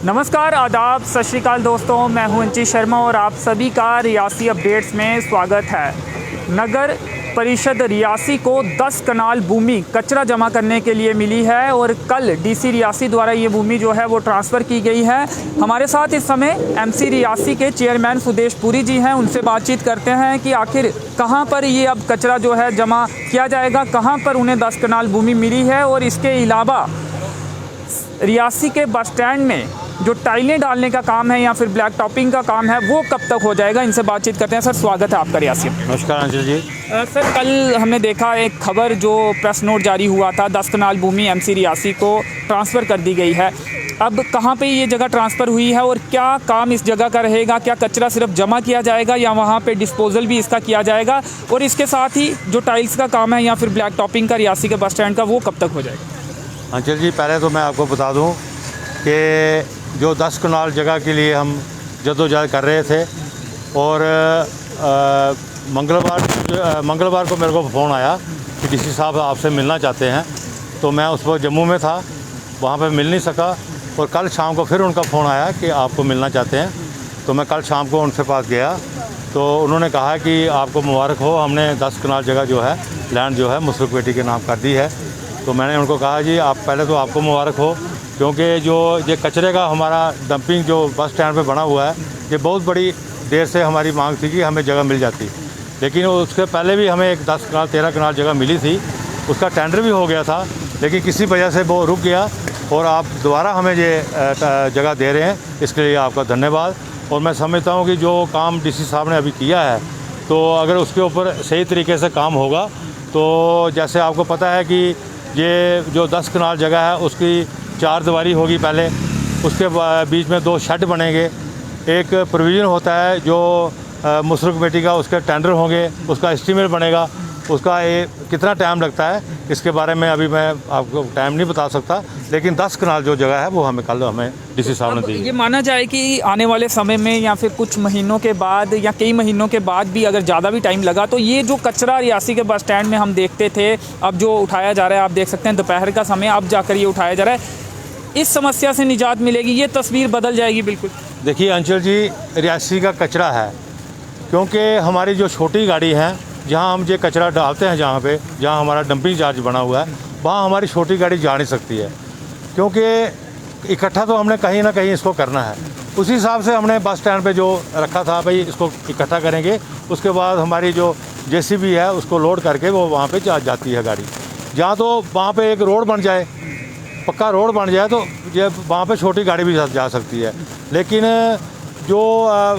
नमस्कार, आदाब, सत श्री अकाल दोस्तों। मैं हूं अंची शर्मा और आप सभी का रियासी अपडेट्स में स्वागत है। नगर परिषद रियासी को 10 कनाल भूमि कचरा जमा करने के लिए मिली है और कल डीसी रियासी द्वारा ये भूमि जो है वो ट्रांसफ़र की गई है। हमारे साथ इस समय एमसी रियासी के चेयरमैन सुदेश पुरी जी हैं। उनसे बातचीत करते हैं कि आखिर कहां पर ये अब कचरा जो है जमा किया जाएगा, कहां पर उन्हें 10 कनाल भूमि मिली है और इसके अलावा रियासी के बस स्टैंड में जो टाइलें डालने का काम है या फिर ब्लैक टॉपिंग का काम है वो कब तक हो जाएगा, इनसे बातचीत करते हैं। सर, स्वागत है आपका रियासी में। नमस्कार अंशुल जी। सर, कल हमने देखा एक खबर जो प्रेस नोट जारी हुआ था, 10 कनाल भूमि एमसी रियासी को ट्रांसफ़र कर दी गई है। अब कहाँ पे ये जगह ट्रांसफ़र हुई है और क्या काम इस जगह का रहेगा? क्या कचरा सिर्फ जमा किया जाएगा या वहाँ पे डिस्पोजल भी इसका किया जाएगा? और इसके साथ ही जो टाइल्स का काम है या फिर ब्लैक टॉपिंग का रियासी के बस स्टैंड का, वो कब तक हो जाएगा? अंशुल जी, पहले तो मैं आपको बता दूं कि जो 10 कनाल जगह के लिए हम जद्दोजहद कर रहे थे और मंगलवार को मेरे को फ़ोन आया कि डीसी साहब आपसे मिलना चाहते हैं। तो मैं उस वक्त जम्मू में था, वहाँ पे मिल नहीं सका और कल शाम को फिर उनका फ़ोन आया कि आपको मिलना चाहते हैं। तो मैं कल शाम को उनसे पास गया तो उन्होंने कहा कि आपको मुबारक हो, हमने 10 कनाल जगह जो है लैंड जो है मुशरफ बेटी के नाम कर दी है। तो मैंने उनको कहा जी आप पहले तो आपको मुबारक हो, क्योंकि जो ये कचरे का हमारा डंपिंग जो बस स्टैंड पे बना हुआ है, ये बहुत बड़ी देर से हमारी मांग थी कि हमें जगह मिल जाती, लेकिन उसके पहले भी हमें एक 10 कनाल 13 कनाल जगह मिली थी। उसका टेंडर भी हो गया था, लेकिन किसी वजह से वो रुक गया और आप दोबारा हमें ये जगह दे रहे हैं, इसके लिए आपका धन्यवाद। और मैं समझता हूँ कि जो काम डीसी साहब ने अभी किया है, तो अगर उसके ऊपर सही तरीके से काम होगा तो जैसे आपको पता है कि ये जो 10 कनाल जगह है उसकी 4 दीवारी होगी पहले, उसके बीच में 2 शेड बनेंगे, एक प्रोविज़न होता है जो मुशरफ कमेटी का, उसके टेंडर होंगे, उसका एस्टीमेट बनेगा, उसका कितना टाइम लगता है इसके बारे में अभी मैं आपको टाइम नहीं बता सकता, लेकिन 10 कनाल जो जगह है वो हमें डीसी साहब ने दी। ये माना जाए कि आने वाले समय में या फिर कुछ महीनों के बाद या कई महीनों के बाद भी अगर ज़्यादा भी टाइम लगा तो ये जो कचरा रियासी के बस स्टैंड में हम देखते थे, अब जो उठाया जा रहा है, आप देख सकते हैं दोपहर का समय, अब जाकर ये उठाया जा रहा है, इस समस्या से निजात मिलेगी, ये तस्वीर बदल जाएगी बिल्कुल। देखिए अंशुल जी, रियासी का कचरा है, क्योंकि हमारी जो छोटी गाड़ी है जहाँ हम ये कचरा डालते हैं, जहाँ हमारा डंपिंग चार्ज बना हुआ है, वहाँ हमारी छोटी गाड़ी जा नहीं सकती है, क्योंकि इकट्ठा तो हमने कहीं ना कहीं इसको करना है। उसी हिसाब से हमने बस स्टैंड पे जो रखा था, भाई इसको इकट्ठा करेंगे, उसके बाद हमारी जो जेसीबी है उसको लोड करके वो वहाँ पे जाती है गाड़ी। जहाँ तो वहाँ पे एक रोड बन जाए, पक्का रोड बन जाए, तो ये वहाँ पे छोटी गाड़ी भी जा सकती है। लेकिन जो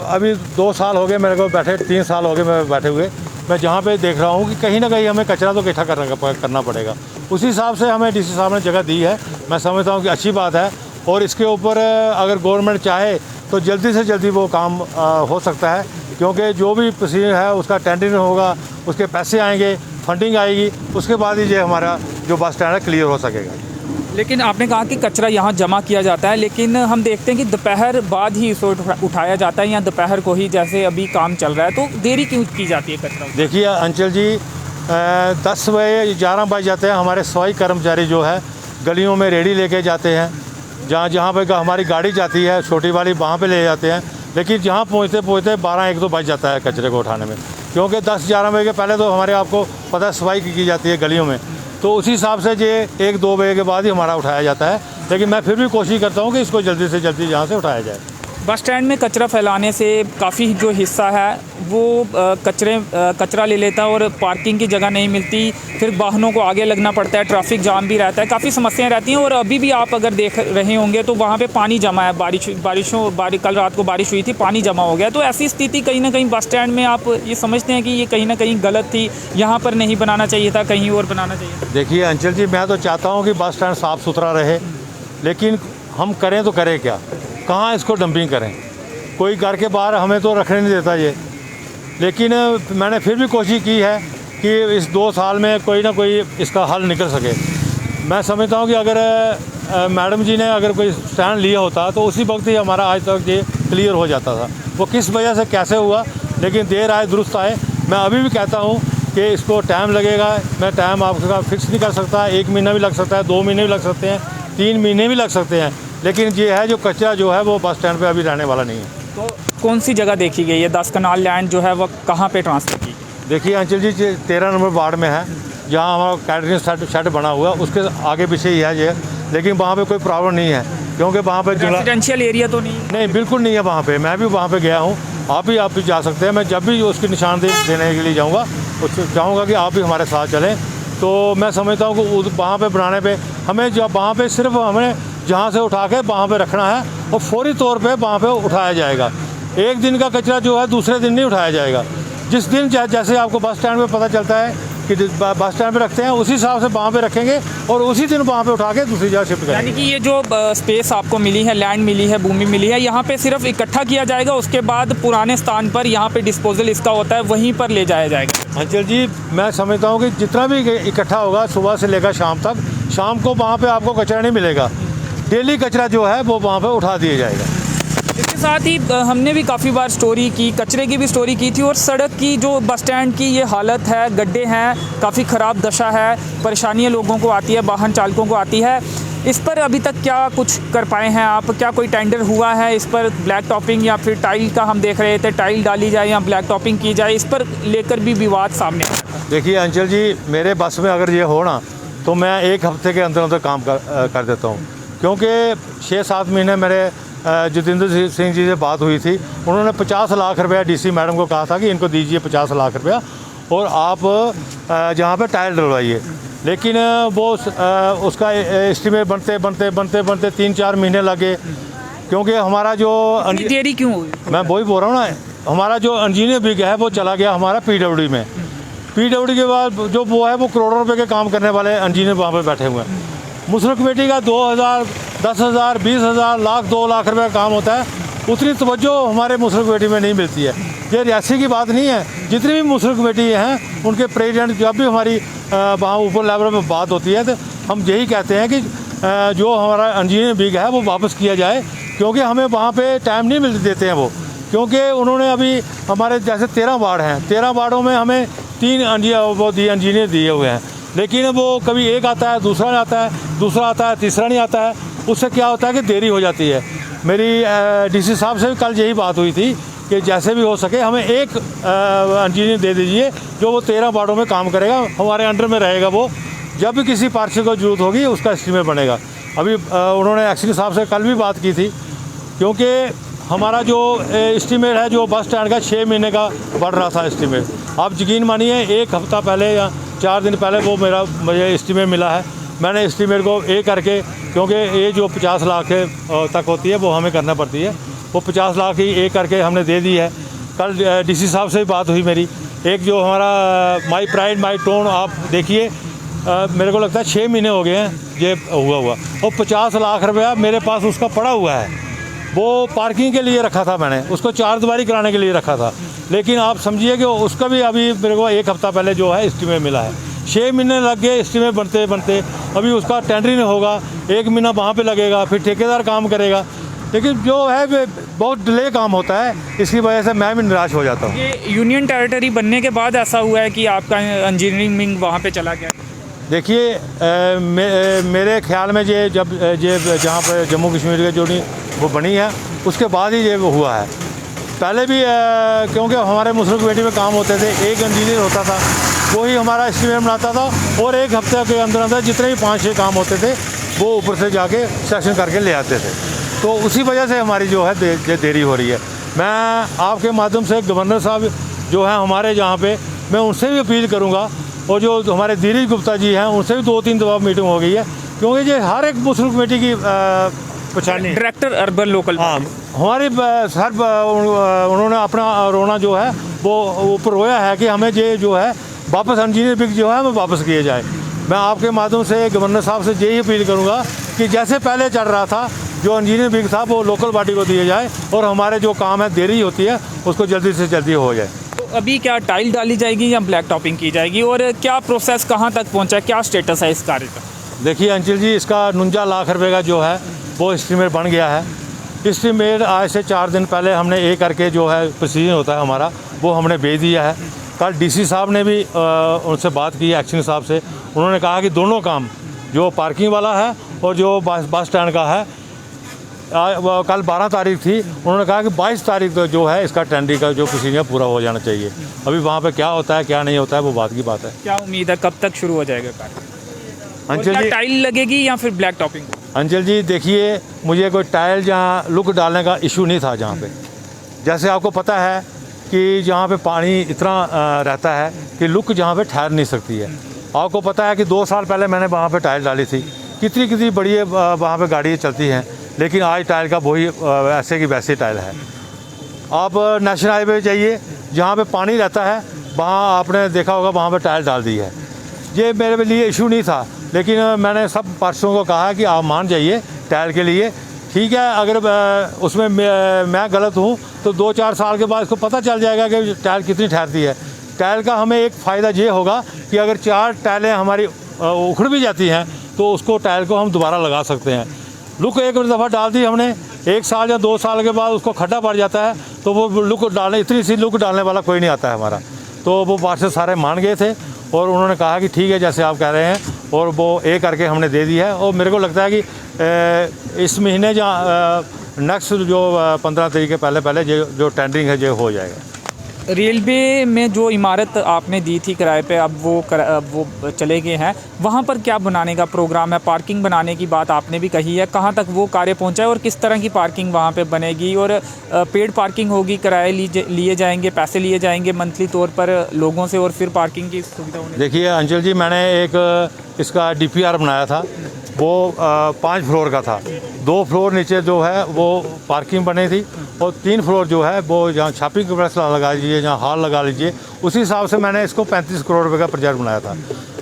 अभी 2 साल हो गए मेरे को बैठे, 3 साल हो गए मैं बैठे हुए, मैं जहाँ पे देख रहा हूँ कि कहीं ना कहीं हमें कचरा तो इकट्ठा करना पड़ेगा। उसी हिसाब से हमें डीसी साहब ने जगह दी है, मैं समझता हूँ कि अच्छी बात है। और इसके ऊपर अगर गवर्नमेंट चाहे तो जल्दी से जल्दी वो काम हो सकता है, क्योंकि जो भी प्रोसीजर है उसका टेंडरिंग होगा, उसके पैसे आएंगे, फंडिंग आएगी, उसके बाद ही ये हमारा जो बस स्टैंड है क्लियर हो सकेगा। लेकिन आपने कहा कि कचरा यहाँ जमा किया जाता है, लेकिन हम देखते हैं कि दोपहर बाद ही इसको उठाया जाता है या दोपहर को ही, जैसे अभी काम चल रहा है, तो देरी क्यों की जाती है कचरा? देखिए अंचल जी, 10 बजे 11 बज जाते हैं, हमारे सफाई कर्मचारी जो है गलियों में रेडी लेके जाते हैं, जहाँ पे हमारी गाड़ी जाती है छोटी वाली, वहाँ पे ले जाते हैं। लेकिन जहाँ पहुँचते 12-1 तो बज जाता है कचरे को उठाने में, क्योंकि 10-11 बजे के पहले तो हमारे आपको पता है सफाई की जाती है गलियों में, तो उसी हिसाब से ये 1-2 बजे के बाद ही हमारा उठाया जाता है। लेकिन मैं फिर भी कोशिश करता हूँ कि इसको जल्दी से जल्दी यहाँ से उठाया जाए। बस स्टैंड में कचरा फैलाने से काफ़ी जो हिस्सा है वो कचरा ले लेता है और पार्किंग की जगह नहीं मिलती, फिर वाहनों को आगे लगना पड़ता है, ट्रैफिक जाम भी रहता है, काफ़ी समस्याएं रहती हैं। और अभी भी आप अगर देख रहे होंगे तो वहाँ पे पानी जमा है, कल रात को बारिश हुई थी, पानी जमा हो गया। तो ऐसी स्थिति कहीं ना कहीं बस स्टैंड में आप ये समझते हैं कि ये कहीं ना कहीं गलत थी, यहाँ पर नहीं बनाना चाहिए था, कहीं और बनाना चाहिए था? देखिए अंचल जी, मैं तो चाहता हूँ कि बस स्टैंड साफ़ सुथरा रहे, लेकिन हम करें तो करें क्या, कहाँ इसको डंपिंग करें? कोई घर के बाहर हमें तो रखने नहीं देता ये। लेकिन मैंने फिर भी कोशिश की है कि इस 2 साल में कोई ना कोई इसका हल निकल सके। मैं समझता हूँ कि अगर मैडम जी ने अगर कोई स्टैंड लिया होता तो उसी वक्त ही हमारा आज तक ये क्लियर हो जाता था। वो किस वजह से कैसे हुआ, लेकिन देर आए दुरुस्त आए। मैं अभी भी कहता हूँ कि इसको टाइम लगेगा, मैं टाइम आपका फिक्स नहीं कर सकता, 1 महीना भी लग सकता है, 2 महीने भी लग सकते हैं, 3 महीने भी लग सकते हैं, लेकिन ये है जो कचरा जो है वो बस स्टैंड पे अभी रहने वाला नहीं है। तो कौन सी जगह देखी गई है 10 कनाल लैंड जो है वो कहाँ पे ट्रांसफ़र की? देखिए अंचल जी 13 नंबर वार्ड में है, जहाँ हमारा कैटरिंग शेड बना हुआ है, उसके आगे पीछे ही है ये, लेकिन वहाँ पे कोई प्रॉब्लम नहीं है, क्योंकि वहाँ पे रेजिडेंशियल एरिया तो नहीं? बिल्कुल नहीं है वहाँ पे। मैं भी वहाँ पे गया हूँ, आप भी जा सकते हैं। मैं जब भी उसकी निशानदेही देने के लिए जाऊँगा, उसको चाहूँगा कि आप भी हमारे साथ चलें। तो मैं समझता हूँ कि वहाँ पे बनाने पे हमें जब वहाँ पे सिर्फ हमें जहाँ से उठा के वहाँ पे रखना है और फौरी तौर पे वहाँ पे उठाया जाएगा। एक दिन का कचरा जो है दूसरे दिन नहीं उठाया जाएगा। जिस दिन जैसे आपको बस स्टैंड पे पता चलता है कि बस स्टैंड पे रखते हैं, उसी हिसाब से वहाँ पे रखेंगे और उसी दिन वहाँ पे उठा के दूसरी जगह शिफ्ट करेंगे। यानी कि ये जो स्पेस आपको मिली है, लैंड मिली है, भूमि मिली है, यहाँ पे सिर्फ इकट्ठा किया जाएगा, उसके बाद पुराने स्थान पर यहाँ पे डिस्पोजल इसका होता है, वहीं पर ले जाया जाएगा? अंचल जी मैं समझता हूँ कि जितना भी इकट्ठा होगा सुबह से लेकर शाम तक, शाम को वहाँ पे आपको कचरा नहीं मिलेगा। डेली कचरा जो है वो वहाँ पे उठा दिया जाएगा। इसके साथ ही हमने भी काफ़ी बार स्टोरी की, कचरे की भी स्टोरी की थी, और सड़क की जो बस स्टैंड की ये हालत है, गड्ढे हैं, काफ़ी ख़राब दशा है, परेशानियाँ लोगों को आती है, वाहन चालकों को आती है। इस पर अभी तक क्या कुछ कर पाए हैं आप? क्या कोई टेंडर हुआ है इस पर? ब्लैक टॉपिंग या फिर टाइल का हम देख रहे थे, टाइल डाली जाए या ब्लैक टॉपिंग की जाए, इस पर लेकर भी विवाद सामने आया था। देखिए अंचल जी, मेरे बस में अगर ये हो ना तो मैं 1 हफ्ते के अंदर अंदर काम कर देता हूँ, क्योंकि 6-7 महीने मेरे जितेंद्र सिंह जी से बात हुई थी। उन्होंने 50 लाख रुपया डीसी मैडम को कहा था कि इनको दीजिए 50 लाख रुपया और आप जहाँ पे टाइल डलवाइए, लेकिन वो उसका एस्टीमेट बनते 3-4 महीने लगे, क्योंकि हमारा जो देरी क्यों हुई? मैं वही बोल रहा हूँ ना, हमारा जो इंजीनियर बिग है वो चला गया हमारा पीडब्ल्यूडी में। पीडब्ल्यूडी के बाद जो वो है वो करोड़ों रुपए के काम करने वाले इंजीनियर वहाँ पे बैठे हुए हैं। मुस्लिम कमेटी का 2,000, 10,000, 20,000, लाख, 2 लाख रुपए का काम होता है, उतनी तवज्जो हमारे मुस्लिम कमेटी में नहीं मिलती है। ये रियासी की बात नहीं है, जितनी भी मुस्लिम कमेटी हैं उनके प्रेसिडेंट, जब भी हमारी वहाँ ऊपर लेवल में बात होती है तो हम यही कहते हैं कि जो हमारा इंजीनियर बिग है वो वापस किया जाए, क्योंकि हमें वहाँ पे टाइम नहीं मिल देते हैं वो, क्योंकि उन्होंने अभी हमारे जैसे 13 वार्ड हैं, 13 वार्डों में हमें 3 इंजीनियर दिए हुए हैं, लेकिन वो कभी एक आता है, दूसरा नहीं आता है, दूसरा आता है, तीसरा नहीं आता है। उससे क्या होता है कि देरी हो जाती है। मेरी डीसी साहब से कल यही बात हुई थी कि जैसे भी हो सके हमें एक इंजीनियर दे दीजिए जो वो 13 वार्डों में काम करेगा, हमारे अंडर में रहेगा। वो जब भी किसी पार्षद को जरूरत होगी उसका एस्टीमेट बनेगा। अभी उन्होंने एक्सीडेंट साहब से कल भी बात की थी, क्योंकि हमारा जो एस्टीमेट है जो बस स्टैंड का 6 महीने का बढ़ रहा था एस्टीमेट। आप यकीन मानिए 1 हफ्ता पहले या 4 दिन पहले वो मुझे एस्टीमेट मिला है। मैंने एस्टीमेट को करके, क्योंकि ये जो 50 लाख तक होती है वो हमें करना पड़ती है, वो 50 लाख ही करके हमने दे दी है। कल डीसी साहब से भी बात हुई मेरी। एक जो हमारा माई प्राइड माई टोन, आप देखिए मेरे को लगता है 6 महीने हो गए हैं ये हुआ और 50 लाख रुपया मेरे पास उसका पड़ा हुआ है। वो पार्किंग के लिए रखा था, मैंने उसको 4 दीवारी कराने के लिए रखा था, लेकिन आप समझिए कि उसका भी अभी मेरे को 1 हफ्ता पहले जो है एस्टीमेट मिला है। 6 महीने लग गए एस्टीमेट बनते, अभी उसका टेंडरिंग होगा, 1 महीना वहाँ पे लगेगा, फिर ठेकेदार काम करेगा, लेकिन जो है बहुत डिले काम होता है। इसकी वजह से मैं भी निराश हो जाता हूँ। ये यूनियन टेरिटरी बनने के बाद ऐसा हुआ है कि आपका इंजीनियरिंग विंग वहाँ पे चला गया? देखिए मेरे ख्याल में ये जहाँ पर जम्मू कश्मीर की जो वो बनी है उसके बाद ही ये हुआ है। पहले भी क्योंकि हमारे मुस्लिम कमेटी में काम होते थे, एक इंजीनियर होता था, वही हमारा एस्टीमेट बनाता था और 1 हफ्ते के अंदर अंदर जितने भी 5-6 काम होते थे वो ऊपर से जाके सेक्शन करके ले आते थे। तो उसी वजह से हमारी जो है देरी हो रही है। मैं आपके माध्यम से गवर्नर साहब जो हैं हमारे यहाँ पे, मैं उनसे भी अपील करूँगा, और जो हमारे धीरज गुप्ता जी हैं उनसे भी 2-3 दफ़ा मीटिंग हो गई है, क्योंकि ये हर एक मुस्लिम कमेटी की पहचानी। डायरेक्टर अर्बन लोकल, हाँ, हमारी सर उन्होंने अपना रोना जो है वो ऊपर रोया है कि हमें ये जो है वापस इंजीनियर बिग जो है हमें वापस किए जाए। मैं आपके माध्यम से गवर्नर साहब से यही अपील करूँगा कि जैसे पहले चल रहा था जो इंजीनियर बिग था वो लोकल बॉडी को दिए जाए, और हमारे जो काम है देरी होती है उसको जल्दी से जल्दी हो जाए। तो अभी क्या टाइल डाली जाएगी या ब्लैक टॉपिंग की जाएगी, और क्या प्रोसेस कहाँ तक पहुँचा है, क्या स्टेटस है इस कार्य का? देखिए अंचल जी, इसका 49 लाख रुपए का जो है वो एस्टीमेट बन गया है। एस्टीमेट आज से 4 दिन पहले हमने करके जो है प्रोसीजर होता है हमारा वो हमने भेज दिया है। कल डीसी साहब ने भी उनसे बात की, एक्शन साहब से, उन्होंने कहा कि दोनों काम जो पार्किंग वाला है और जो बस स्टैंड का है। कल 12 तारीख थी, उन्होंने कहा कि 22 तारीख को जो है इसका टेंडरिंग का जो प्रोसीजर पूरा हो जाना चाहिए। अभी वहाँ पे क्या होता है क्या नहीं होता है वो बात की बात है। क्या उम्मीद है कब तक शुरू हो जाएगा कार्य? अंचल जी, टाइल लगेगी या फिर ब्लैक टॉपिंग? अंचल जी देखिए, मुझे कोई टाइल जहाँ लुक डालने का इशू नहीं था। जहाँ पे जैसे आपको पता है कि जहाँ पे पानी इतना रहता है कि लुक जहाँ पे ठहर नहीं सकती है। आपको पता है कि 2 साल पहले मैंने वहाँ पे टाइल डाली थी, कितनी बड़ी वहाँ पे गाड़ी चलती हैं, लेकिन आज टाइल का वही ऐसे की वैसी टाइल है। आप नेशनल हाईवे जाइए, जहाँ पे पानी रहता है वहाँ आपने देखा होगा वहाँ पे टाइल डाल दी है। ये मेरे लिए इशू नहीं था, लेकिन मैंने सब पार्षदों को कहा कि आप मान जाइए टाइल के लिए। ठीक है, अगर उसमें मैं गलत हूँ तो 2-4 साल के बाद इसको पता चल जाएगा कि टाइल कितनी ठहरती है। टाइल का हमें एक फ़ायदा ये होगा कि अगर 4 टाइलें हमारी उखड़ भी जाती हैं तो उसको टाइल को हम दोबारा लगा सकते हैं। लुक एक दफ़ा डाल दी हमने, 1 साल या 2 साल के बाद उसको खड्डा पड़ जाता है तो वो लुक डालने, इतनी सी लुक डालने वाला कोई नहीं आता है हमारा। तो वो पार्षद सारे मान गए थे और उन्होंने कहा कि ठीक है जैसे आप कह रहे हैं, और वो एक करके हमने दे दी है। और मेरे को लगता है कि इस महीने जहाँ नेक्स्ट जो 15 तारीख के पहले जो टेंडरिंग है जो हो जाएगा। रेलवे में जो इमारत आपने दी थी किराए पे, अब वो चले गए हैं, वहाँ पर क्या बनाने का प्रोग्राम है? पार्किंग बनाने की बात आपने भी कही है, कहाँ तक वो कार्य पहुँचा है और किस तरह की पार्किंग वहाँ पे बनेगी? और पेड पार्किंग होगी, किराए लिए जाएंगे, पैसे लिए जाएंगे मंथली तौर पर लोगों से, और फिर पार्किंग की सुविधा होने? देखिए अंचल जी, मैंने एक इसका DPR बनाया था, वो 5 फ्लोर का था। 2 फ्लोर नीचे जो है वो पार्किंग बनी थी और 3 फ्लोर जो है वो जहाँ शॉपिंग कॉम्प्लेक्स लगा लीजिए, जहाँ हॉल लगा लीजिए, उसी हिसाब से मैंने इसको 35 करोड़ रुपए का प्रोजेक्ट बनाया था।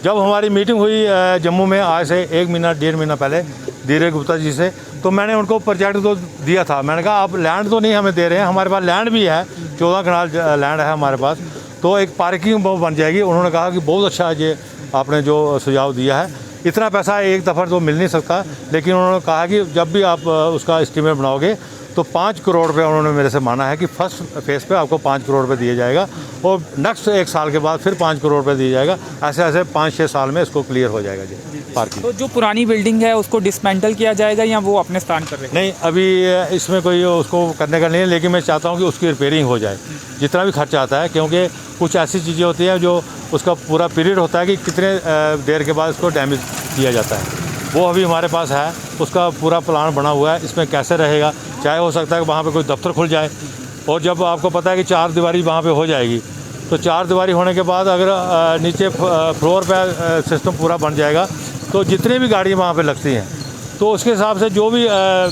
जब हमारी मीटिंग हुई जम्मू में आज से 1-1.5 महीना पहले धीरे गुप्ता जी से, तो मैंने उनको प्रोजेक्ट तो दिया था। मैंने कहा आप लैंड तो नहीं हमें दे रहे हैं, हमारे पास लैंड भी है, 14 कनाल लैंड है हमारे पास, तो एक पार्किंग बन जाएगी। उन्होंने कहा कि बहुत अच्छा ये आपने जो सुझाव दिया है। इतना पैसा एक दफ़ा तो मिल नहीं सकता, लेकिन उन्होंने कहा कि जब भी आप उसका एस्टीमेट बनाओगे तो 5 करोड़ रुपये उन्होंने मेरे से माना है कि फर्स्ट फेज़ पे आपको 5 करोड़ रुपये दिए जाएगा और नेक्स्ट 1 साल के बाद फिर 5 करोड़ रुपये दिया जाएगा। ऐसे 5-6 साल में इसको क्लियर हो जाएगा जी पार्किंग। तो जो पुरानी बिल्डिंग है उसको डिसमेंटल किया जाएगा या वो अपने स्थान पर रहेगा? नहीं, अभी इसमें कोई उसको करने का नहीं है, लेकिन मैं चाहता हूँ कि उसकी रिपेयरिंग हो जाए जितना भी खर्चा आता है, क्योंकि कुछ ऐसी चीज़ें होती हैं जो उसका पूरा पीरियड होता है कि कितने देर के बाद इसको डैमेज किया जाता है, वो अभी हमारे पास है। उसका पूरा प्लान बना हुआ है, इसमें कैसे रहेगा। चाहे हो सकता है कि वहाँ पे कोई दफ्तर खुल जाए, और जब आपको पता है कि 4 दीवारी वहाँ पे हो जाएगी, तो 4 दीवारी होने के बाद अगर नीचे फ्लोर पे सिस्टम पूरा बन जाएगा तो जितनी भी गाड़ी वहाँ पे लगती हैं तो उसके हिसाब से जो भी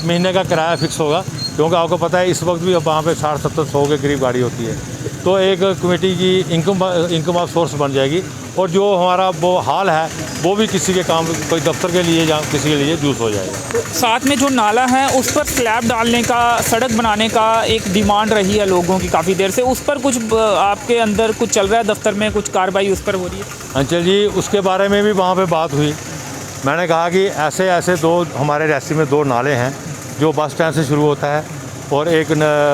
महीने का किराया फिक्स होगा, क्योंकि आपको पता है इस वक्त भी वहाँ पे 60-70-100 के करीब गाड़ी होती है, तो एक कमेटी की इनकम ऑफ सोर्स बन जाएगी। और जो हमारा वो हाल है वो भी किसी के काम, कोई दफ्तर के लिए या किसी के लिए यूज़ हो जाएगा। तो साथ में जो नाला है उस पर स्लैब डालने का, सड़क बनाने का एक डिमांड रही है लोगों की काफ़ी देर से, उस पर कुछ आपके अंदर कुछ चल रहा है, दफ्तर में कुछ कार्रवाई उस पर हो रही है? अंचल जी, उसके बारे में भी वहाँ पे बात हुई। मैंने कहा कि ऐसे 2 हमारे रियासी में 2 नाले हैं, जो बस स्टैंड से शुरू होता है और एक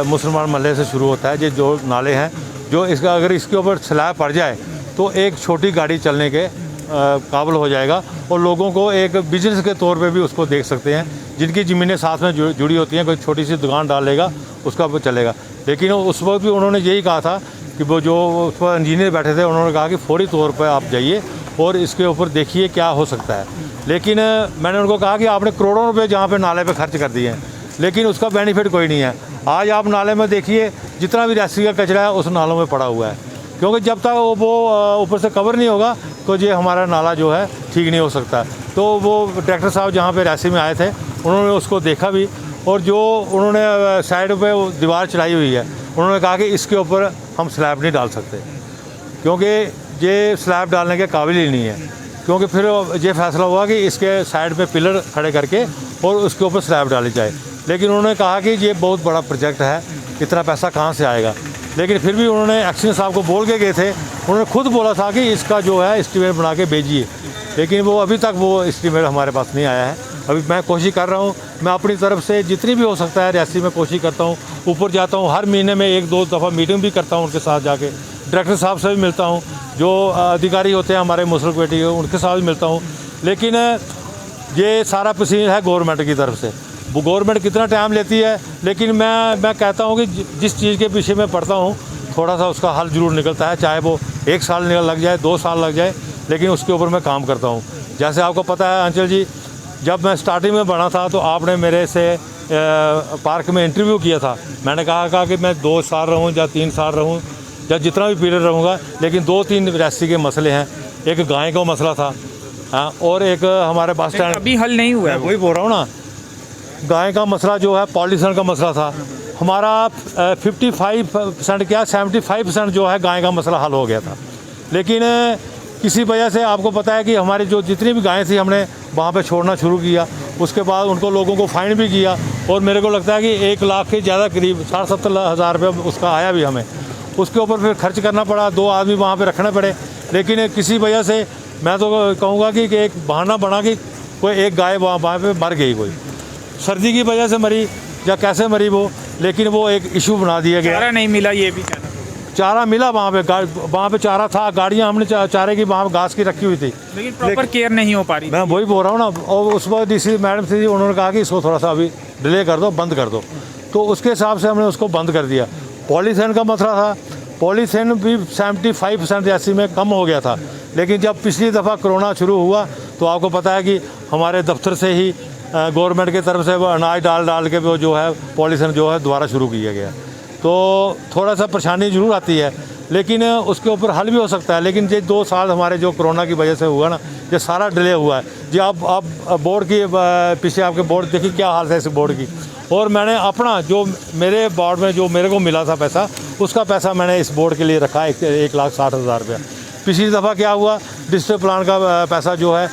मुसलमान महल्ले से शुरू होता है। ये 2 नाले हैं जो इसका अगर इसके ऊपर स्लैब पड़ जाए तो एक छोटी गाड़ी चलने के काबिल हो जाएगा, और लोगों को एक बिजनेस के तौर पे भी उसको देख सकते हैं। जिनकी ज़मीनें साथ में जुड़ी होती हैं, कोई छोटी सी दुकान डाल लेगा उसका वो चलेगा। लेकिन उस वक्त भी उन्होंने यही कहा था कि वो जो उस पर इंजीनियर बैठे थे, उन्होंने कहा कि फौरी तौर पर आप जाइए और इसके ऊपर देखिए क्या हो सकता है। लेकिन मैंने उनको कहा कि आपने करोड़ों रुपये जहाँ पे नाले पे खर्च कर दिए हैं, लेकिन उसका बेनिफिट कोई नहीं है। आज आप नाले में देखिए, जितना भी रियासी का कचरा है उस नालों में पड़ा हुआ है, क्योंकि जब तक वो ऊपर से कवर नहीं होगा तो ये हमारा नाला जो है ठीक नहीं हो सकता। तो वो डायरेक्टर साहब जहाँ पे रियासी में आए थे, उन्होंने उसको देखा भी, और जो उन्होंने साइड पे दीवार चढ़ाई हुई है, उन्होंने कहा कि इसके ऊपर हम स्लैब नहीं डाल सकते, क्योंकि ये स्लैब डालने के काबिल ही नहीं है। क्योंकि फिर ये फैसला हुआ कि इसके साइड पे पिलर खड़े करके और उसके ऊपर स्लैब डाली जाए। लेकिन उन्होंने कहा कि ये बहुत बड़ा प्रोजेक्ट है, इतना पैसा कहाँ से आएगा। लेकिन फिर भी उन्होंने एक्शन साहब को बोल के गए थे, उन्होंने खुद बोला था कि इसका जो है एस्टीमेट बना के भेजिए, लेकिन वो अभी तक वो एस्टीमेट हमारे पास नहीं आया है। अभी मैं कोशिश कर रहा हूँ, मैं अपनी तरफ से जितनी भी हो सकता है रियासी में कोशिश करता हूँ, ऊपर जाता हूँ, हर महीने में 1-2 दफ़ा मीटिंग भी करता हूँ उनके साथ जाके, डायरेक्टर साहब से भी मिलता हूँ, जो अधिकारी होते हैं हमारे मुसलमान कमेटी के उनके साथ भी मिलता हूँ। लेकिन ये सारा प्रोसीजर है गवर्नमेंट की तरफ से। वो गवर्नमेंट कितना टाइम लेती है, लेकिन मैं कहता हूँ कि जिस चीज़ के पीछे मैं पढ़ता हूँ थोड़ा सा उसका हल ज़रूर निकलता है, चाहे वो 1 साल लग जाए, 2 साल लग जाए, लेकिन उसके ऊपर मैं काम करता हूँ। जैसे आपको पता है अंचल जी, जब मैं स्टार्टिंग में बना था तो आपने मेरे से पार्क में इंटरव्यू किया था। मैंने कहा कि मैं 2 साल रहूँ या 3 साल रहूँ या जितना भी पीरियड रहूँगा, लेकिन 2-3 रियासी के मसले हैं। एक गाय का मसला था, हाँ, और एक हमारे बस स्टैंड अभी हल नहीं हुआ है। वही बोल रहा हूँ ना, गाय का मसला जो है, पॉल्यूशन का मसला था हमारा। 55% क्या 75% जो है गाय का मसला हल हो गया था। लेकिन किसी वजह से आपको पता है कि हमारी जो जितनी भी गायें थी हमने वहाँ पे छोड़ना शुरू किया। उसके बाद उनको लोगों को फ़ाइन भी किया, और मेरे को लगता है कि 1 लाख के ज़्यादा करीब 60-70 हज़ार रुपये उसका आया भी हमें। उसके ऊपर फिर खर्च करना पड़ा, 2 आदमी वहाँ पे रखने पड़े। लेकिन किसी वजह से मैं तो कहूँगा कि एक बहाना बना कि कोई एक गाय वहाँ पे मर गई, कोई सर्दी की वजह से मरी या कैसे मरी वो, लेकिन वो एक इशू बना दिया गया। चारा नहीं मिला, ये भी कहना। चारा मिला वहाँ पे चारा था, गाड़ियाँ हमने चारे की वहाँ घास की रखी हुई थी, लेकिन प्रॉपर केयर नहीं हो पा रही। मैं वही बोल रहा हूँ ना। और उस वक्त डीसी मैडम थी, उन्होंने कहा कि इसको थोड़ा सा अभी डिले कर दो, बंद कर दो, तो उसके हिसाब से हमने उसको बंद कर दिया। पॉलीथीन का मसला था, पॉलीथीन भी 75% ऐसी में कम हो गया था। लेकिन जब पिछली दफ़ा कोरोना शुरू हुआ तो आपको पता है कि हमारे दफ्तर से ही गवर्नमेंट की तरफ से वो अनाज डाल के वो जो है पॉलीथीन जो है दोबारा शुरू किया गया। तो थोड़ा सा परेशानी ज़रूर आती है, लेकिन उसके ऊपर हल भी हो सकता है। लेकिन ये 2 साल हमारे जो कोरोना की वजह से हुआ ना, ये सारा डिले हुआ है जी। आप बोर्ड की पीछे आपके बोर्ड देखिए क्या हाल है इस बोर्ड की। और मैंने अपना जो मेरे बोर्ड में जो मेरे को मिला था पैसा, उसका पैसा मैंने इस बोर्ड के लिए रखा 1,60,000 रुपया। पिछली दफ़ा क्या हुआ, डिस्ट्रिक्ट प्लान का पैसा जो है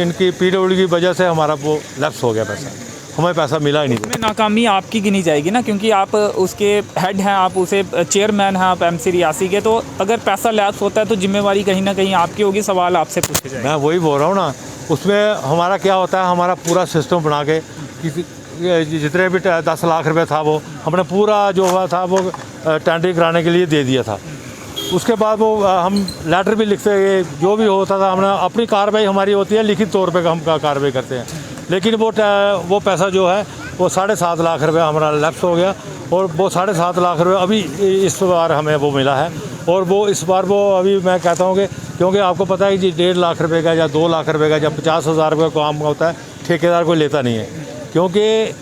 इनकी PWD की वजह से हमारा वो लैप्स हो गया, पैसा हमें पैसा मिला ही नहीं। इसमें नाकामी आपकी गिनी जाएगी ना, क्योंकि आप उसके हेड हैं, आप उसे चेयरमैन हैं आप MC रियासी के, तो अगर पैसा लैप्स होता है तो जिम्मेवारी कहीं ना कहीं आपकी होगी, सवाल आपसे पूछे जाएंगे। मैं वही बोल रहा हूँ ना, उसमें हमारा क्या होता है, हमारा पूरा सिस्टम बना के जितने भी 10 लाख रुपये था वो हमने पूरा जो हुआ था वो टेंडरिंग कराने के लिए दे दिया था। उसके बाद वो हम लेटर भी लिखते गए, जो भी होता था हमने अपनी कार्रवाई हमारी होती है लिखित तौर पे हम कार्रवाई करते हैं। लेकिन वो पैसा जो है वो 7.5 लाख रुपये हमारा लैप्स हो गया, और वो 7.5 लाख रुपये अभी इस बार हमें वो मिला है। और वो इस बार वो अभी मैं कहता हूँ कि क्योंकि आपको पता है कि 1.5 लाख रुपये का या 2 लाख रुपये का या 50,000 रुपये का काम होता है, ठेकेदार कोई लेता नहीं है, क्योंकि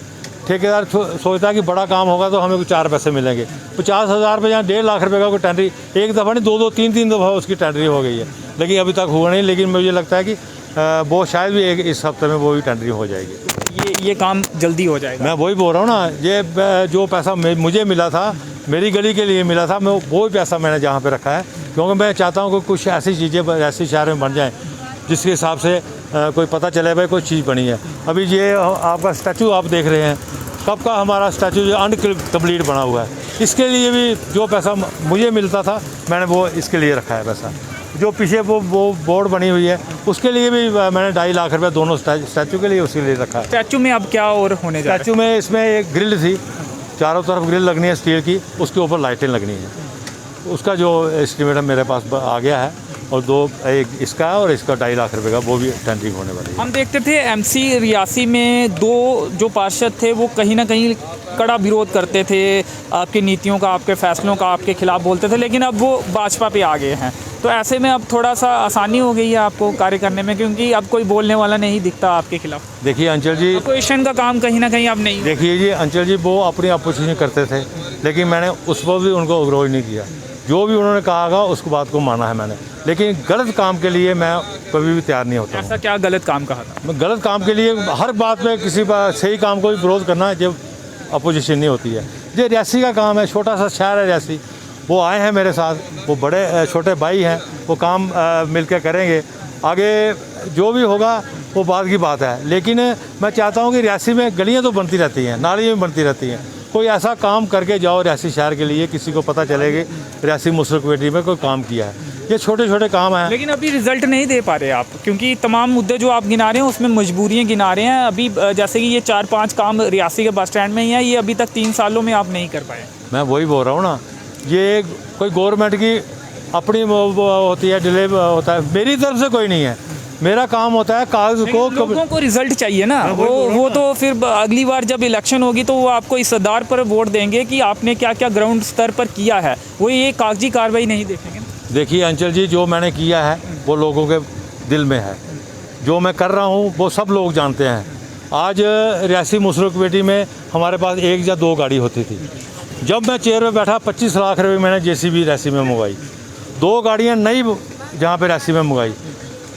ठेकेदार सोचता है कि बड़ा काम होगा तो हमें कुछ 4 पैसे मिलेंगे। 50,000 रुपये या 1.5 लाख रुपये का कोई टेंडरी एक दफ़ा नहीं 2-2, 3-3 दफ़ा उसकी टेंडरी हो गई है, लेकिन अभी तक हुआ नहीं। लेकिन मुझे लगता है कि वो शायद भी इस हफ्ते में वो भी टेंडरी हो जाएगी। ये काम जल्दी हो जाएगा। मैं वही बोल रहा हूँ ना, ये जो पैसा मुझे मिला था, मेरी गली के लिए मिला था, मैं वो ही पैसा मैंने जहाँ पे रखा है, क्योंकि मैं चाहता हूँ कि कुछ ऐसी चीज़ें ऐसे शहर में बन जाएँ जिसके हिसाब से कोई पता चले भाई कोई चीज़ बनी है। अभी ये आपका स्टैचू आप देख रहे हैं, कब का हमारा स्टैचू जो अनकम्प्लीट बना हुआ है, इसके लिए भी जो पैसा मुझे मिलता था मैंने वो इसके लिए रखा है पैसा। जो पीछे वो बोर्ड बनी हुई है उसके लिए भी मैंने 2.5 लाख रुपये दोनों स्टैचू के लिए उसके लिए रखा है। स्टैचू में अब क्या और होने जा रहा है? स्टैचू में इसमें एक ग्रिल थी, चारों तरफ ग्रिल लगनी है स्टील की, उसके ऊपर लाइटें लगनी है। उसका जो एस्टिमेट मेरे पास आ गया है, और 2 एक इसका है और इसका 2.5 लाख रुपए का वो भी टेंडरिंग होने वाली है। हम देखते थे MC रियासी में 2 जो पार्षद थे वो कहीं ना कहीं कड़ा विरोध करते थे आपकी नीतियों का, आपके फैसलों का, आपके खिलाफ बोलते थे, लेकिन अब वो भाजपा पे आ गए हैं। तो ऐसे में अब थोड़ा सा आसानी हो गई है आपको कार्य करने में, क्योंकि अब कोई बोलने वाला नहीं दिखता आपके खिलाफ। देखिए अंचल जी, अपोजिशन का काम कहीं ना कहीं अब नहीं। देखिए जी अंचल जी, वो अपनी अपोजिशन करते थे, लेकिन मैंने उस पर भी उनको विरोध नहीं किया। जो भी उन्होंने कहा उस बात को माना है मैंने, लेकिन गलत काम के लिए मैं कभी भी तैयार नहीं होता। ऐसा क्या गलत काम कहा था? मैं गलत काम के लिए हर बात में किसी सही काम को भी विरोध करना जब अपोजिशन नहीं होती है। ये रियासी का काम है, छोटा सा शहर है रियासी, वो आए हैं मेरे साथ, वो बड़े छोटे भाई हैं, वो काम मिल के करेंगे। आगे जो भी होगा वो बात की बात है, लेकिन मैं चाहता हूँ कि रियासी में गलियाँ तो बनती रहती हैं, नालियाँ भी बनती रहती हैं, कोई ऐसा काम करके जाओ रियासी शहर के लिए, किसी को पता चलेगी रियासी मुंसिपलिटी में कोई काम किया है। ये छोटे छोटे काम हैं, लेकिन अभी रिजल्ट नहीं दे पा रहे आप, क्योंकि तमाम मुद्दे जो आप गिना रहे हैं उसमें मजबूरियां गिना रहे हैं। अभी जैसे कि ये 4-5 काम रियासी के बस स्टैंड में ही है, ये अभी तक 3 सालों में आप नहीं कर पाए। मैं वही बोल रहा हूँ ना, ये कोई गवर्नमेंट की अपनी वो होती है, डिले होता है, मेरी तरफ से कोई नहीं है। मेरा काम होता है कागज़ को लोगों को रिजल्ट चाहिए ना, वो तो फिर अगली बार जब इलेक्शन होगी तो वो आपको इस आधार पर वोट देंगे कि आपने क्या क्या ग्राउंड स्तर पर किया है, वो ये कागजी कार्रवाई नहीं देखेंगे। देखिए अंचल जी, जो मैंने किया है वो लोगों के दिल में है, जो मैं कर रहा हूँ वो सब लोग जानते हैं। आज रियासी मुसरुक बेटी में हमारे पास 1 या 2 गाड़ी होती थी। जब मैं चेयर पे बैठा 25 लाख रुपए मैंने JCB रियासी में मंगवाई, 2 गाड़ियाँ नई जहाँ पे रियासी में मंगवाई।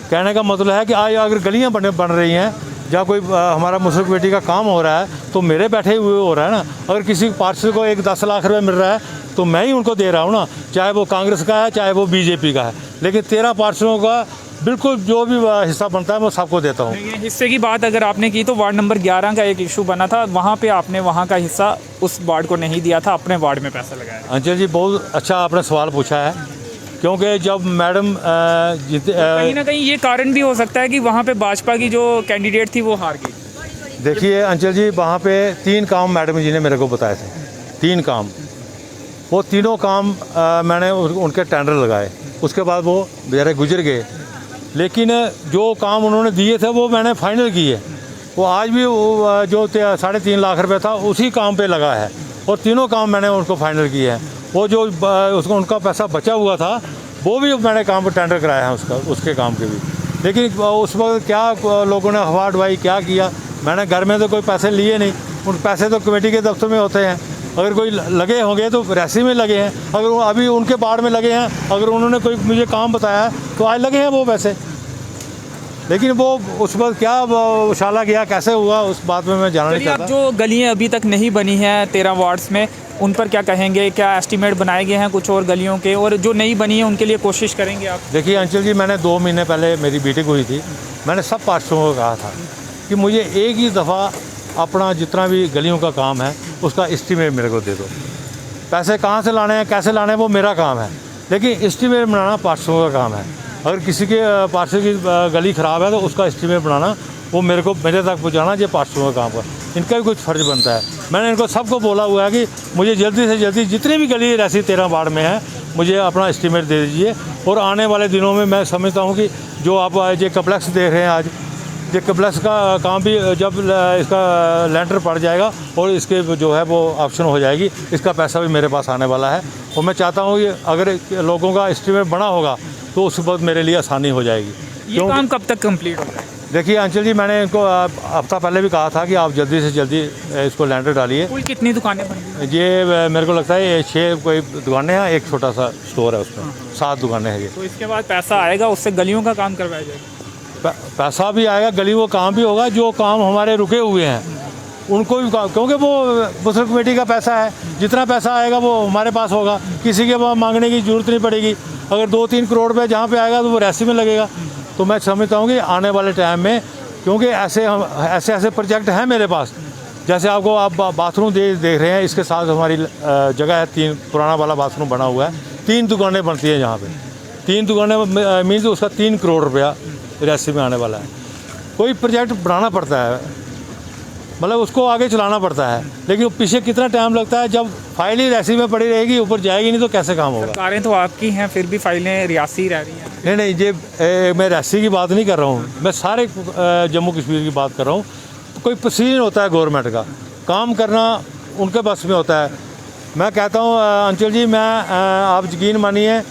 कहने का मतलब है कि आज अगर गलियाँ बन रही हैं, जहाँ कोई हमारा मुसरुक बेटी का काम हो रहा है तो मेरे बैठे हुए हो रहा है ना। अगर किसी पार्षद को 10 लाख रुपये मिल रहा है तो मैं ही उनको दे रहा हूँ ना, चाहे वो कांग्रेस का है चाहे वो BJP का है। लेकिन 13 पार्षदों का बिल्कुल जो भी हिस्सा बनता है मैं सबको देता हूँ। हिस्से की बात अगर आपने की तो वार्ड नंबर 11 का एक इशू बना था, वहाँ पे आपने वहाँ का हिस्सा उस वार्ड को नहीं दिया था, अपने वार्ड में पैसा लगाया। अंचल जी, बहुत अच्छा आपने सवाल पूछा है, क्योंकि जब मैडम कहीं ना कहीं ये कारण भी हो सकता है कि वहाँ पे भाजपा की जो कैंडिडेट थी वो हार गई। देखिए अंचल जी, वहाँ पे 3 काम मैडम जी ने मेरे को बताए थे, 3 काम। वो तीनों काम मैंने उनके टेंडर लगाए, उसके बाद वो बेचारे गुजर गए। लेकिन जो काम उन्होंने दिए थे वो मैंने फाइनल किए। वो आज भी जो 3.5 लाख रुपए था उसी काम पे लगा है, और तीनों काम मैंने उनको फाइनल किए हैं। वो जो उसको उनका पैसा बचा हुआ था वो भी मैंने काम पर टेंडर कराया है उसके काम के भी। लेकिन उस वक्त क्या लोगों ने हवा डवाई क्या किया, मैंने घर में तो कोई पैसे लिए नहीं, उन पैसे तो कमेटी के दफ्तर में होते हैं। अगर कोई लगे होंगे तो रियासी में लगे हैं, अगर अभी उनके बाढ़ में लगे हैं, अगर उन्होंने कोई मुझे काम बताया तो आज लगे हैं वो पैसे। लेकिन वो उस वक्त क्या उछाला गया, कैसे हुआ, उस बात में मैं जानना नहीं चाहता। जो गलियाँ अभी तक नहीं बनी हैं 13 वार्ड्स में, उन पर क्या कहेंगे? क्या एस्टीमेट बनाए गए हैं कुछ और गलियों के, और जो नहीं बनी है उनके लिए कोशिश करेंगे आप? देखिए अंचल जी, मैंने 2 महीने पहले मेरी मीटिंग हुई थी, मैंने सब पार्षदों को कहा था कि मुझे एक ही दफ़ा अपना जितना भी गलियों का काम है उसका एस्टीमेट मेरे को दे दो। पैसे कहाँ से लाने हैं, कैसे लाने हैं, वो मेरा काम है, लेकिन एस्टीमेट बनाना पार्षदों का काम है। अगर किसी के पार्षद की गली ख़राब है तो उसका एस्टीमेट बनाना वो मेरे तक पहुँचाना, ये पार्षदों का काम है, इनका भी कुछ फ़र्ज़ बनता है। मैंने इनको सबको बोला हुआ है कि मुझे जल्दी से जल्दी जितनी भी गली ऐसी 13 वार्ड में है मुझे अपना एस्टीमेट दे दीजिए। और आने वाले दिनों में मैं समझता हूँ कि जो आप ये कम्प्लेक्स देख रहे हैं आज, ये कम्प्लेक्स का काम भी जब इसका लेंटर पड़ जाएगा और इसके जो है वो ऑप्शन हो जाएगी, इसका पैसा भी मेरे पास आने वाला है। और मैं चाहता हूँ कि अगर लोगों का एस्टीमेट बना होगा तो उस वक्त मेरे लिए आसानी हो जाएगी। ये काम कब तक कंप्लीट हो जाएगा? देखिए अंचल जी, मैंने इनको हफ्ता पहले भी कहा था कि आप जल्दी से जल्दी इसको लेंटर डालिए। कुल कितनी दुकानें बनी? ये मेरे को लगता है 6 कोई दुकानें हैं, एक छोटा सा स्टोर है, उसमें 7 दुकानें हैं ये। तो इसके बाद पैसा आएगा, उससे गलियों का काम करवाया जाएगा? पैसा भी आएगा, गली वो काम भी होगा, जो काम हमारे रुके हुए हैं उनको भी, क्योंकि वो मुसरुक कमेटी का पैसा है, जितना पैसा आएगा वो हमारे पास होगा, किसी के पास मांगने की ज़रूरत नहीं पड़ेगी। अगर 2-3 करोड़ रुपये जहाँ पे आएगा तो वो रियासी में लगेगा। तो मैं समझता हूँ कि आने वाले टाइम में, क्योंकि ऐसे प्रोजेक्ट हैं मेरे पास, जैसे आपको आप बाथरूम देख रहे हैं, इसके साथ हमारी जगह है, 3 पुराना वाला बाथरूम बना हुआ है, 3 दुकानें बनती हैं जहाँ पे, 3 दुकानें मीन्स उसका 3 करोड़ रुपया रियासी में आने वाला है। कोई प्रोजेक्ट बनाना पड़ता है, मतलब उसको आगे चलाना पड़ता है, लेकिन पीछे कितना टाइम लगता है। जब फाइल ही रियासी में पड़ी रहेगी, ऊपर जाएगी नहीं तो कैसे काम होगा? सरकारें तो आपकी हैं, फिर भी फाइलें रियासी रह रही हैं। नहीं, ये मैं रियासी की बात नहीं कर रहा हूँ, मैं सारे जम्मू कश्मीर की बात कर रहा हूँ। कोई प्रोसीजर होता है गवर्नमेंट का, काम करना उनके बस में होता है। मैं कहता हूँ अंचल जी, मैं आप यकीन मानिए,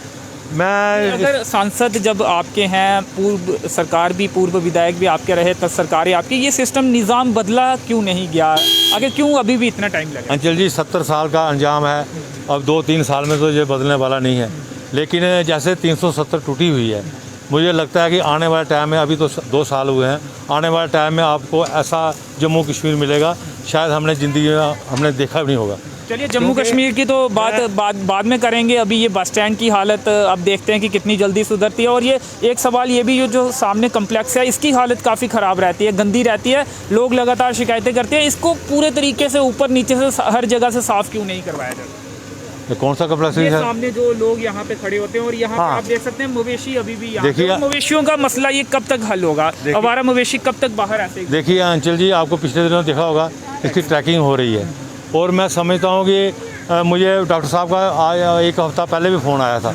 मैं अगर सांसद जब आपके हैं, पूर्व सरकार भी, पूर्व विधायक भी आपके रहे, तब सरकारें आपकी, ये सिस्टम निज़ाम बदला क्यों नहीं गया? अगर क्यों अभी भी इतना टाइम लगा? अंचल जी, 70 साल का अंजाम है, अब 2-3 साल में तो ये बदलने वाला नहीं है। लेकिन जैसे 370 टूटी हुई है, मुझे लगता है कि आने वाले टाइम में, अभी तो 2 साल हुए हैं, आने वाले टाइम में आपको ऐसा जम्मू कश्मीर मिलेगा शायद हमने ज़िंदगी में हमने देखा भी नहीं होगा। चलिए, जम्मू कश्मीर की तो बाद में करेंगे। अभी ये बस स्टैंड की हालत अब देखते हैं कि कितनी जल्दी सुधरती है। और ये एक सवाल ये भी, जो सामने कम्प्लेक्स है, इसकी हालत काफ़ी ख़राब रहती है, गंदी रहती है, लोग लगातार शिकायतें करते हैं। इसको पूरे तरीके से ऊपर नीचे से हर जगह से साफ़ क्यों नहीं करवाया जाता? कौन सा कम्प्लेक्स है? सामने जो लोग यहाँ पे खड़े होते हैं, और यहाँ पे आप देख सकते हैं मवेशी अभी भी यहाँ देखिए, मवेशियों का मसला ये कब तक हल होगा? आवारा मवेशी कब तक बाहर आते? देखिए अंचल जी, आपको पिछले दिनों देखा होगा, इसकी ट्रैकिंग हो रही है, और मैं समझता हूँ कि मुझे डॉक्टर साहब का 1 हफ्ता पहले भी फ़ोन आया था।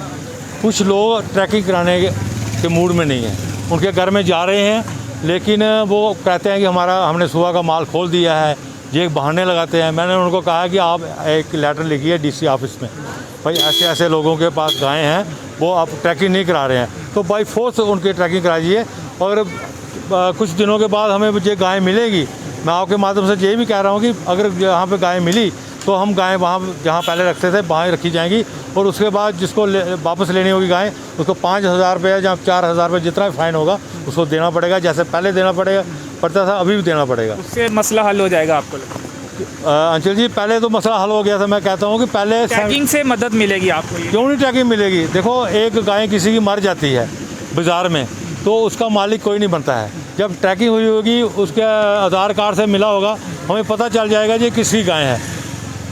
कुछ लोग ट्रैकिंग कराने के मूड में नहीं है, उनके घर में जा रहे हैं, लेकिन वो कहते हैं कि हमने सुबह का माल खोल दिया है, ये बहाने लगाते हैं। मैंने उनको कहा कि आप एक लेटर लिखिए डीसी ऑफिस में, भाई ऐसे ऐसे लोगों के पास गायें हैं, वो आप ट्रैकिंग नहीं करा रहे हैं, तो बाई फोर्स उनकी ट्रैकिंग कराइए। और कुछ दिनों के बाद हमें ये गाय मिलेगी। मैं आपके माध्यम से ये भी कह रहा हूँ कि अगर यहाँ पे गाय मिली तो हम गाय वहाँ जहाँ पहले रखते थे वहाँ रखी जाएंगी, और उसके बाद जिसको वापस लेनी होगी गाय, उसको 5,000 रुपये या 4,000 रुपये जितना भी फ़ाइन होगा उसको देना पड़ेगा। जैसे पहले देना पड़ता था, अभी भी देना पड़ेगा। उससे मसला हल हो जाएगा आपको? अंचल जी, पहले तो मसला हल हो गया था। मैं कहता हूँ कि पहले ट्रैकिंग से मदद मिलेगी आपको? क्यों नहीं ट्रैकिंग मिलेगी? देखो, एक गाय किसी की मर जाती है बाज़ार में तो उसका मालिक कोई नहीं बनता है। जब ट्रैकिंग हुई होगी, उसके आधार कार्ड से मिला होगा, हमें पता चल जाएगा ये किसकी गाय है।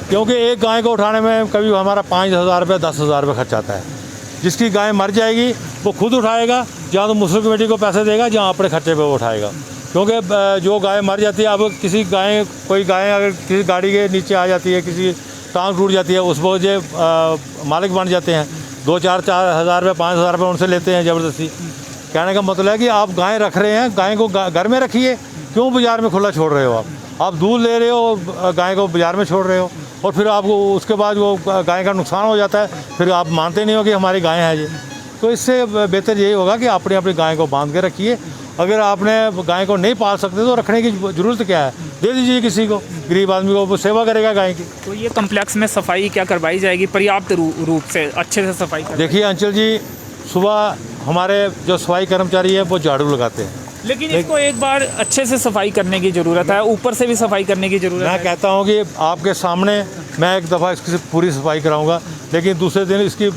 क्योंकि एक गाय को उठाने में कभी हमारा 5,000 रुपये 10,000 रुपये खर्च आता है। जिसकी गाय मर जाएगी वो खुद उठाएगा, जहाँ तो मुस्लिम कमेटी को पैसे देगा, जहाँ अपने खर्चे पे वो उठाएगा। क्योंकि जो गाय मर जाती है, अब कोई गाय अगर किसी गाड़ी के नीचे आ जाती है, किसी टांग टूट जाती है, उस पर जो मालिक बन जाते हैं, 2-4 हज़ार रुपये 5,000 रुपये उनसे लेते हैं ज़बरदस्ती। कहने का मतलब है कि आप गाय रख रहे हैं, गाय को घर में रखिए, क्यों बाज़ार में खुला छोड़ रहे हो? आप दूध ले रहे हो, गाय को बाज़ार में छोड़ रहे हो, और फिर आपको उसके बाद वो गाय का नुकसान हो जाता है, फिर आप मानते नहीं हो कि हमारी गाय है ये। तो इससे बेहतर यही होगा कि अपनी अपनी गाय को बांध के रखिए। अगर आपने गाय को नहीं पाल सकते तो रखने की ज़रूरत क्या है? दे दीजिए किसी को, गरीब आदमी को, वो सेवा करेगा गाय की। तो ये कम्प्लेक्स में सफाई क्या करवाई जाएगी पर्याप्त रूप से, अच्छे से सफाई? देखिए अंचल जी, सुबह हमारे जो सफाई कर्मचारी है वो झाड़ू लगाते हैं, लेकिन इसको एक बार अच्छे से सफाई करने की ज़रूरत है, ऊपर से भी सफाई करने की ज़रूरत है। मैं कहता हूँ कि आपके सामने मैं एक दफ़ा इसकी पूरी सफाई कराऊंगा, लेकिन दूसरे दिन इसकी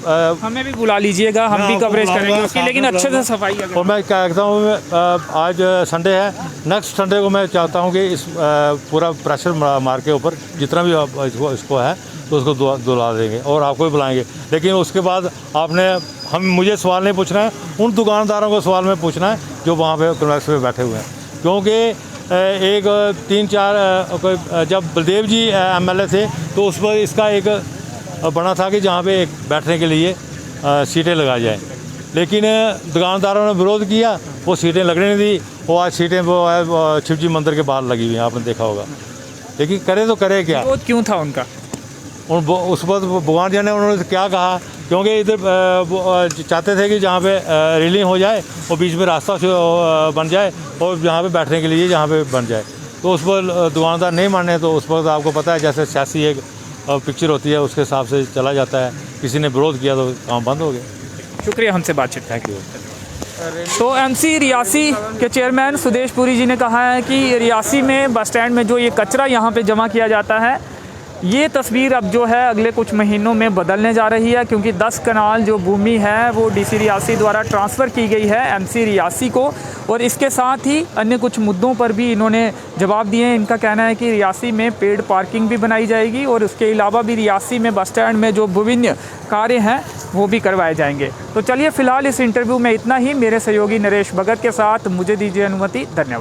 हमें भी बुला लीजिएगा, हम भी कवरेज करेंगे उसकी, लेकिन अच्छे से सफाई। और मैं कहता हूँ, आज संडे है, नेक्स्ट संडे को मैं चाहता हूँ कि इस पूरा प्रेशर मार के ऊपर जितना भी इसको है तो उसको दुला देंगे और आपको भी बुलाएंगे। लेकिन उसके बाद मुझे सवाल नहीं पूछना है, उन दुकानदारों को सवाल में पूछना है जो वहाँ पे कॉम्प्लेक्स पे बैठे हुए हैं। क्योंकि 3-4 जब बलदेव जी MLA थे तो उस पर इसका एक बना था कि जहाँ पे एक बैठने के लिए सीटें लगाई जाएँ, लेकिन दुकानदारों ने विरोध किया, वो सीटें लगने नहीं दी। वो आज सीटें वो शिव जी मंदिर के बाहर लगी हुई हैं, आपने देखा होगा। लेकिन करे तो करे क्या? विरोध क्यों था उनका? उस पर भगवान जाने उन्होंने क्या कहा, क्योंकि इधर चाहते थे कि जहाँ पे रेलिंग हो जाए और बीच में रास्ता बन जाए और जहाँ पे बैठने के लिए जहाँ पे बन जाए, तो उस पर दुकानदार नहीं माने। तो उस पर तो आपको पता है, जैसे सियासी एक पिक्चर होती है उसके हिसाब से चला जाता है। किसी ने विरोध किया तो काम बंद हो गया। शुक्रिया हमसे बातचीत। Thank you. तो MC रियासी के चेयरमैन सुदेश पुरी जी ने कहा है कि रियासी में बस स्टैंड में जो ये कचरा यहाँ पे जमा किया जाता है, ये तस्वीर अब जो है अगले कुछ महीनों में बदलने जा रही है, क्योंकि 10 कनाल जो भूमि है वो DC रियासी द्वारा ट्रांसफ़र की गई है MC रियासी को। और इसके साथ ही अन्य कुछ मुद्दों पर भी इन्होंने जवाब दिए हैं। इनका कहना है कि रियासी में पेड पार्किंग भी बनाई जाएगी और उसके अलावा भी रियासी में बस स्टैंड में जो विभिन्न कार्य हैं वो भी करवाए जाएंगे। तो चलिए फ़िलहाल इस इंटरव्यू में इतना ही। मेरे सहयोगी नरेश भगत के साथ मुझे दीजिए अनुमति। धन्यवाद।